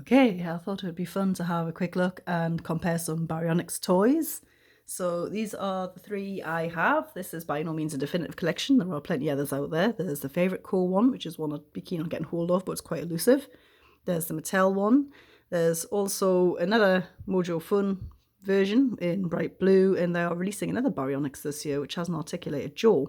Okay, I thought it would be fun to have a quick look and compare some Baryonyx toys. So these are the three I have. This is by no means a definitive collection. There are plenty others out there. There's the favourite core one, which is one I'd be keen on getting hold of, but it's quite elusive. There's the Mattel one. There's also another Mojo Fun version in bright blue, and they are releasing another Baryonyx this year, which has an articulated jaw.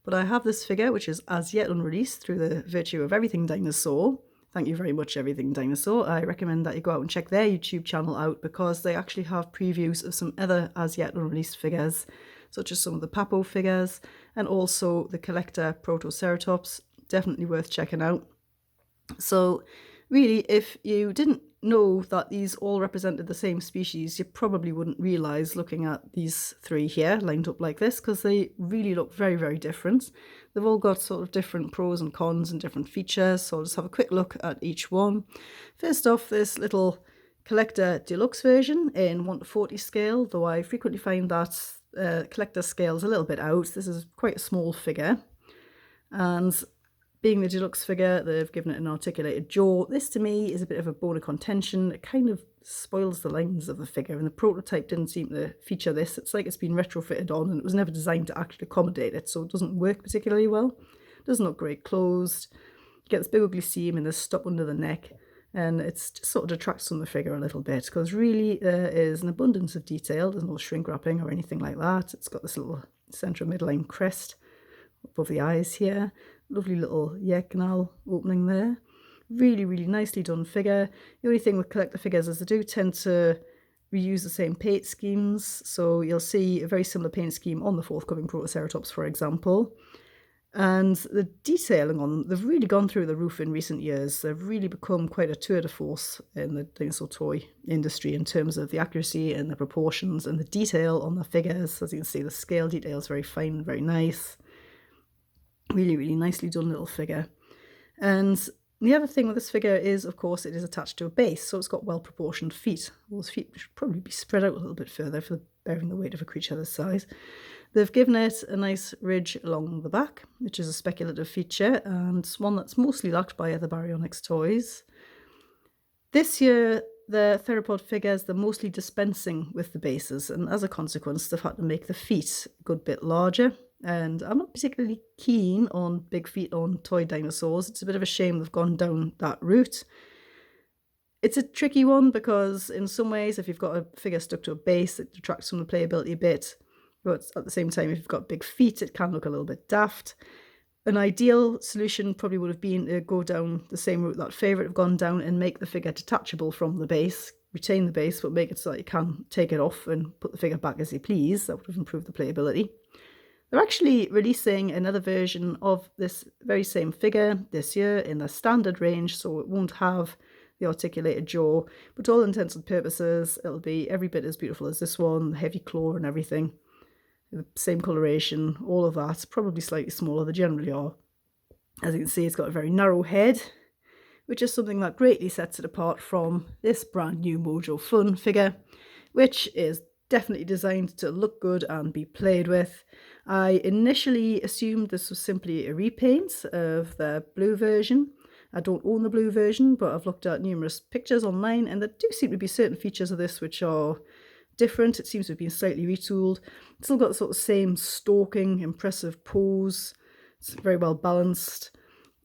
But I have this figure, which is as yet unreleased through the virtue of Everything Dinosaur. Thank you very much, Everything Dinosaur. I recommend that you go out and check their YouTube channel out because they actually have previews of some other as yet unreleased figures, such as some of the Papo figures and also the CollectA Protoceratops. Definitely worth checking out. So really, if you didn't know that these all represented the same species, you probably wouldn't realise looking at these three here lined up like this, because they really look very, very different. They've all got sort of different pros and cons and different features, so I'll just have a quick look at each one. First off, this little CollectA Deluxe version in 1:40 scale, though I frequently find that CollectA scale is a little bit out. This is quite a small figure, and being the deluxe figure, they've given it an articulated jaw. This to me is a bit of a bone of contention. It kind of spoils the lines of the figure, and the prototype didn't seem to feature this. It's like it's been retrofitted on and it was never designed to actually accommodate it, so it doesn't work particularly well. It doesn't look great closed. You get this big ugly seam and this stop under the neck, and it's just sort of detracts from the figure a little bit, because really there is an abundance of detail. There's no shrink wrapping or anything like that. It's got this little central midline crest above the eyes here. Lovely little ear canal opening there. Really, really nicely done figure. The only thing with CollectA figures is they do tend to reuse the same paint schemes. So you'll see a very similar paint scheme on the forthcoming Protoceratops, for example. And the detailing on them, they've really gone through the roof in recent years. They've really become quite a tour de force in the dinosaur toy industry in terms of the accuracy and the proportions and the detail on the figures. As you can see, the scale detail is very fine and very nice. Really, really nicely done little figure. And the other thing with this figure is, of course, it is attached to a base, so it's got well-proportioned feet. Those feet should probably be spread out a little bit further for bearing the weight of a creature this size. They've given it a nice ridge along the back, which is a speculative feature, and one that's mostly lacked by other Baryonyx toys. This year, the theropod figures, they're mostly dispensing with the bases, and as a consequence, they've had to make the feet a good bit larger. And I'm not particularly keen on big feet on toy dinosaurs. It's a bit of a shame they've gone down that route. It's a tricky one because in some ways, if you've got a figure stuck to a base, it detracts from the playability a bit. But at the same time, if you've got big feet, it can look a little bit daft. An ideal solution probably would have been to go down the same route that Favourite have gone down and make the figure detachable from the base, retain the base, but make it so that you can take it off and put the figure back as you please. That would have improved the playability. They're actually releasing another version of this very same figure this year in the standard range, so it won't have the articulated jaw, but to all intents and purposes, it'll be every bit as beautiful as this one, heavy claw and everything. The same coloration, all of that, probably slightly smaller, they generally are. As you can see, it's got a very narrow head, which is something that greatly sets it apart from this brand new Mojo Fun figure, which is definitely designed to look good and be played with. I initially assumed this was simply a repaint of the blue version. I don't own the blue version, but I've looked at numerous pictures online, and there do seem to be certain features of this which are different. It seems to have been slightly retooled. It's still got the sort of same stalking, impressive pose. It's very well balanced.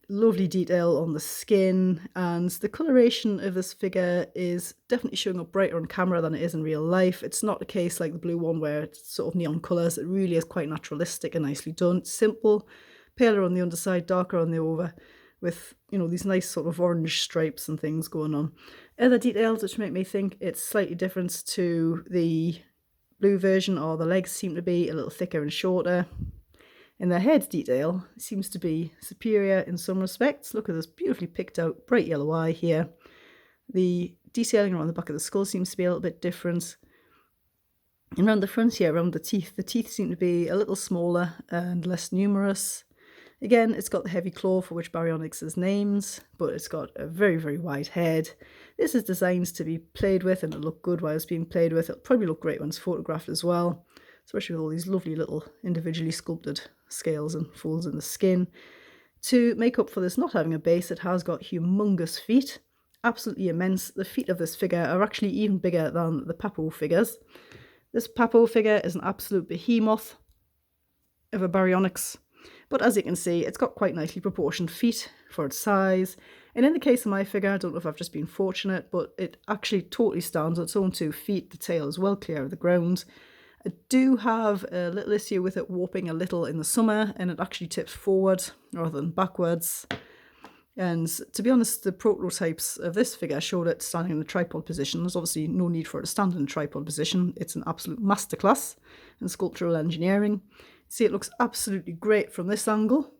Lovely detail on the skin, and the coloration of this figure is definitely showing up brighter on camera than it is in real life. It's not a case like the blue one where it's sort of neon colours. It really is quite naturalistic and nicely done. It's simple, paler on the underside, darker on the over, with, you know, these nice sort of orange stripes and things going on. Other details which make me think it's slightly different to the blue version are the legs seem to be a little thicker and shorter. In the head detail, it seems to be superior in some respects. Look at this beautifully picked out bright yellow eye here. The detailing around the back of the skull seems to be a little bit different. And around the front here, around the teeth seem to be a little smaller and less numerous. Again, it's got the heavy claw for which Baryonyx is named, but it's got a very, very wide head. This is designed to be played with and it'll look good while it's being played with. It'll probably look great when it's photographed as well, especially with all these lovely little individually sculpted scales and folds in the skin. To make up for this not having a base, it has got humongous feet, absolutely immense. The feet of this figure are actually even bigger than the Papo figures. This Papo figure is an absolute behemoth of a Baryonyx, but as you can see, it's got quite nicely proportioned feet for its size. And in the case of my figure, I don't know if I've just been fortunate, but it actually totally stands on its own 2 feet. The tail is well clear of the ground. I do have a little issue with it warping a little in the summer, and it actually tips forward rather than backwards. And to be honest, the prototypes of this figure showed it standing in the tripod position. There's obviously no need for it to stand in a tripod position. It's an absolute masterclass in sculptural engineering. See, it looks absolutely great from this angle.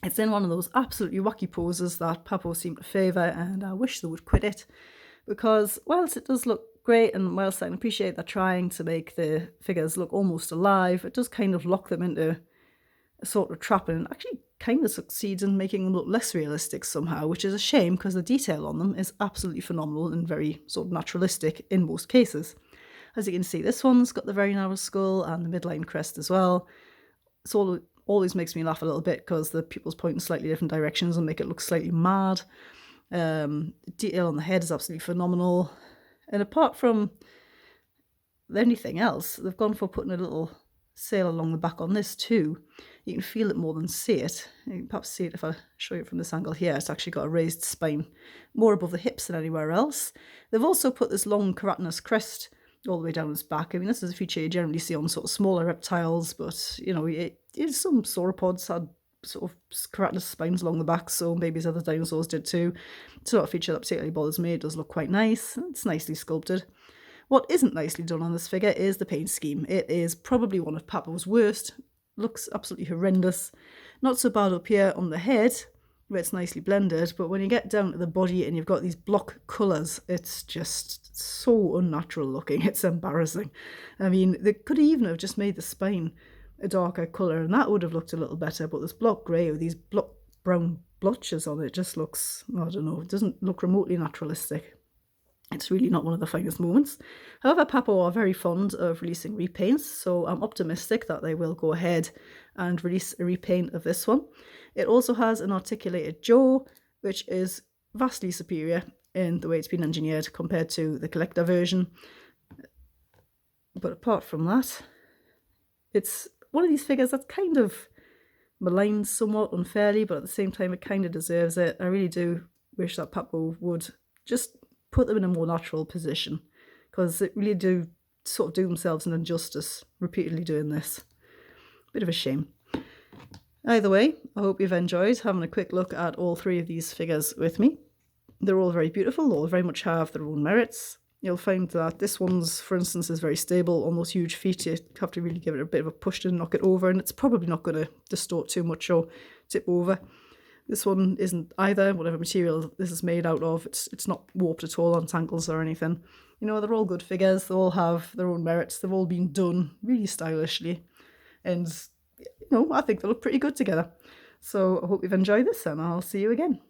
It's in one of those absolutely wacky poses that Papo seem to favour, and I wish they would quit it, because whilst it does look great, and whilst I can appreciate they're trying to make the figures look almost alive, it does kind of lock them into a sort of trap, and actually kind of succeeds in making them look less realistic somehow, which is a shame because the detail on them is absolutely phenomenal and very sort of naturalistic in most cases. As you can see, this one's got the very narrow skull and the midline crest as well. It's always makes me laugh a little bit because the pupils point in slightly different directions and make it look slightly mad. The detail on the head is absolutely phenomenal. And apart from anything else, they've gone for putting a little sail along the back on this too. You can feel it more than see it. You can perhaps see it if I show you it from this angle here. It's actually got a raised spine more above the hips than anywhere else. They've also put this long keratinous crest all the way down its back. I mean, this is a feature you generally see on sort of smaller reptiles, but you know, some sauropods had sort of keratinous spines along the back, so maybe other dinosaurs did too. It's not a feature that particularly bothers me. It does look quite nice. It's nicely sculpted. What isn't nicely done on this figure is the paint scheme. It is probably one of Papo's worst. Looks absolutely horrendous. Not so bad up here on the head, where it's nicely blended, but when you get down to the body and you've got these block colours, it's just so unnatural looking. It's embarrassing. I mean, they could even have just made the spine a darker colour, and that would have looked a little better, but this block grey with these block brown blotches on it just looks, I don't know, it doesn't look remotely naturalistic. It's really not one of the finest moments. However, Papo are very fond of releasing repaints, so I'm optimistic that they will go ahead and release a repaint of this one. It also has an articulated jaw, which is vastly superior in the way it's been engineered compared to the CollectA version. But apart from that, it's one of these figures that's kind of maligned somewhat unfairly, but at the same time it kind of deserves it. I really do wish that Papo would just put them in a more natural position, because it really do sort of do themselves an injustice repeatedly doing this. Bit of a shame. Either way, I hope you've enjoyed having a quick look at all 3 of these figures with me. They're all very beautiful, they all very much have their own merits. You'll find that this one's, for instance, is very stable on those huge feet. You have to really give it a bit of a push to knock it over, and it's probably not going to distort too much or tip over. This one isn't either. Whatever material this is made out of, it's not warped at all on tangles or anything. You know, they're all good figures. They all have their own merits. They've all been done really stylishly. And, you know, I think they look pretty good together. So I hope you've enjoyed this, and I'll see you again.